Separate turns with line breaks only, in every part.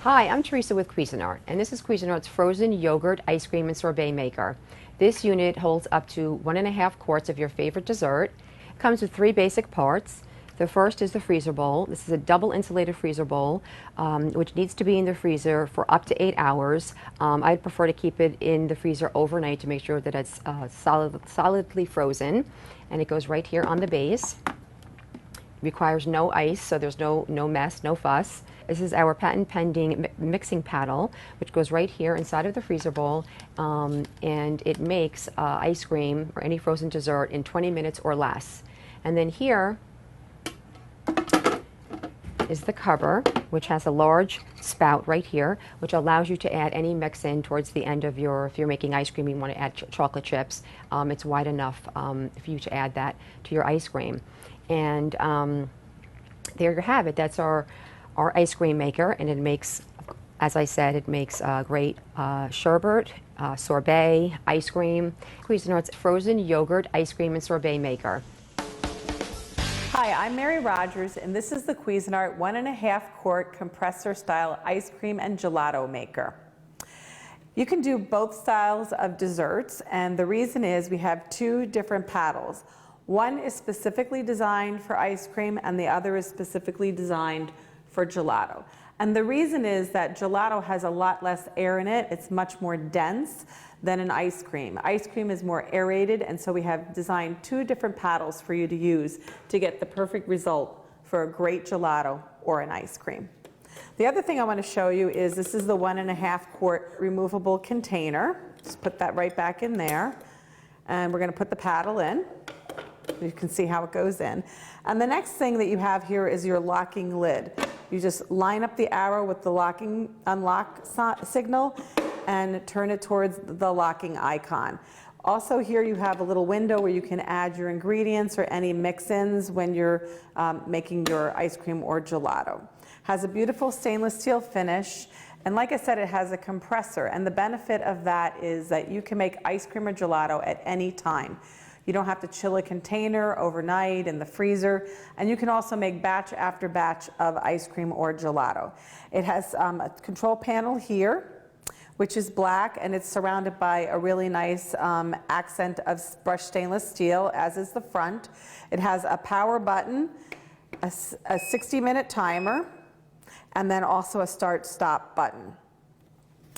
Hi, I'm Teresa with Cuisinart, and this is Cuisinart's frozen yogurt, ice cream, and sorbet maker. This unit holds up to 1.5 quarts of your favorite dessert. It comes with 3 basic parts. The first is the freezer bowl. This is a double insulated freezer bowl, which needs to be in the freezer for up to 8 hours. I'd prefer to keep it in the freezer overnight to make sure that it's solidly frozen. And it goes right here on the base. Requires no ice, so there's no mess, no fuss. This is our patent pending mixing paddle, which goes right here inside of the freezer bowl, and it makes ice cream or any frozen dessert in 20 minutes or less. And then here is the cover, which has a large spout right here, which allows you to add any mix in towards the end of if you're making ice cream, you want to add chocolate chips. It's wide enough for you to add that to your ice cream. And there you have it. That's our ice cream maker, and it makes, as I said, it makes great sherbet, sorbet, ice cream. Cuisinart's frozen yogurt, ice cream, and sorbet maker.
Hi, I'm Mary Rogers, and this is the Cuisinart 1.5 quart compressor style ice cream and gelato maker. You can do both styles of desserts, and the reason is we have 2 different paddles. One is specifically designed for ice cream, and the other is specifically designed for gelato. And the reason is that gelato has a lot less air in it. It's much more dense than an ice cream. Ice cream is more aerated, and so we have designed 2 different paddles for you to use to get the perfect result for a great gelato or an ice cream. The other thing I want to show you is this is the 1.5 quart removable container. Just put that right back in there. And we're going to put the paddle in. You can see how it goes in. And the next thing that you have here is your locking lid. You just line up the arrow with the unlock signal and turn it towards the locking icon. Also here you have a little window where you can add your ingredients or any mix-ins when you're making your ice cream or gelato. Has a beautiful stainless steel finish, and like I said, it has a compressor, and the benefit of that is that you can make ice cream or gelato at any time. You don't have to chill a container overnight in the freezer, and you can also make batch after batch of ice cream or gelato. It has a control panel here, which is black, and it's surrounded by a really nice accent of brushed stainless steel, as is the front. It has a power button, a 60-minute timer, and then also a start-stop button.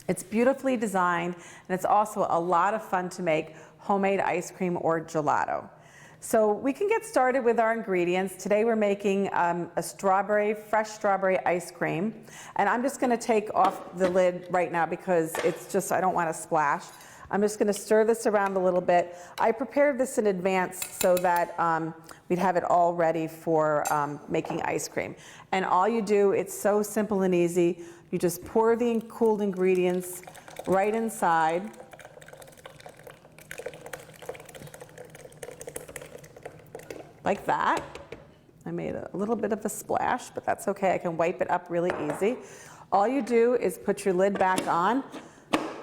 It's beautifully designed, and it's also a lot of fun to make homemade ice cream or gelato. So we can get started with our ingredients. Today we're making a fresh strawberry ice cream. And I'm just going to take off the lid right now because it's just, I don't want to splash. I'm just going to stir this around a little bit. I prepared this in advance so that we'd have it all ready for making ice cream. And all you do, it's so simple and easy. You just pour the cooled ingredients right inside. Like that. I made a little bit of a splash, but that's okay. I can wipe it up really easy. All you do is put your lid back on,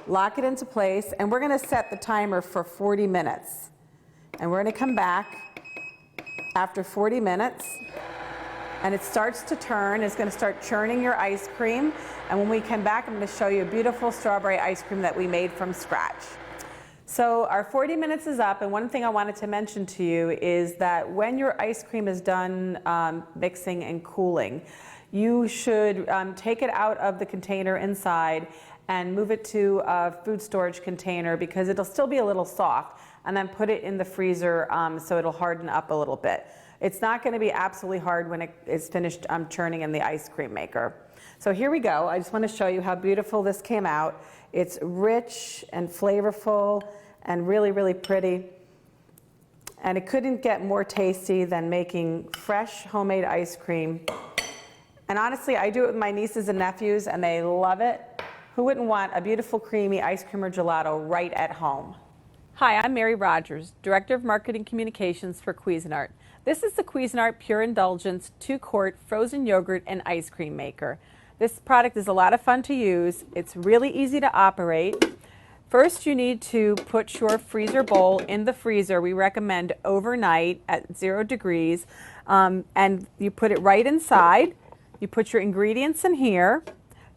lock it into place, and we're going to set the timer for 40 minutes. And we're going to come back after 40 minutes, and it starts to turn. It's going to start churning your ice cream. And when we come back, I'm going to show you a beautiful strawberry ice cream that we made from scratch. So our 40 minutes is up, and one thing I wanted to mention to you is that when your ice cream is done mixing and cooling, you should take it out of the container inside and move it to a food storage container because it'll still be a little soft, and then put it in the freezer so it'll harden up a little bit. It's not going to be absolutely hard when it is finished churning in the ice cream maker. So here we go. I just want to show you how beautiful this came out. It's rich and flavorful and really, really pretty. And it couldn't get more tasty than making fresh homemade ice cream. And honestly, I do it with my nieces and nephews, and they love it. Who wouldn't want a beautiful, creamy ice cream or gelato right at home? Hi, I'm Mary Rogers, Director of Marketing Communications for Cuisinart. This is the Cuisinart Pure Indulgence 2-quart frozen yogurt and ice cream maker. This product is a lot of fun to use. It's really easy to operate. First, you need to put your freezer bowl in the freezer. We recommend overnight at 0 degrees. And you put it right inside. You put your ingredients in here.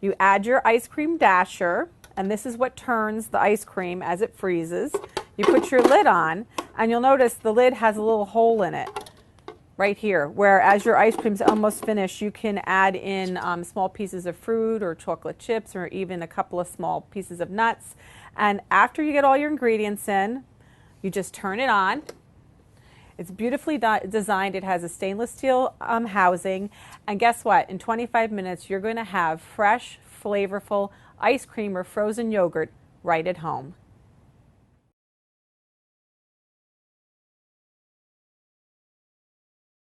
You add your ice cream dasher, and this is what turns the ice cream as it freezes. You put your lid on, and you'll notice the lid has a little hole in it right here, where as your ice cream's almost finished, you can add in small pieces of fruit or chocolate chips or even a couple of small pieces of nuts. And after you get all your ingredients in, you just turn it on. It's beautifully designed. It has a stainless steel housing. And guess what? In 25 minutes, you're going to have fresh, flavorful ice cream or frozen yogurt right at home.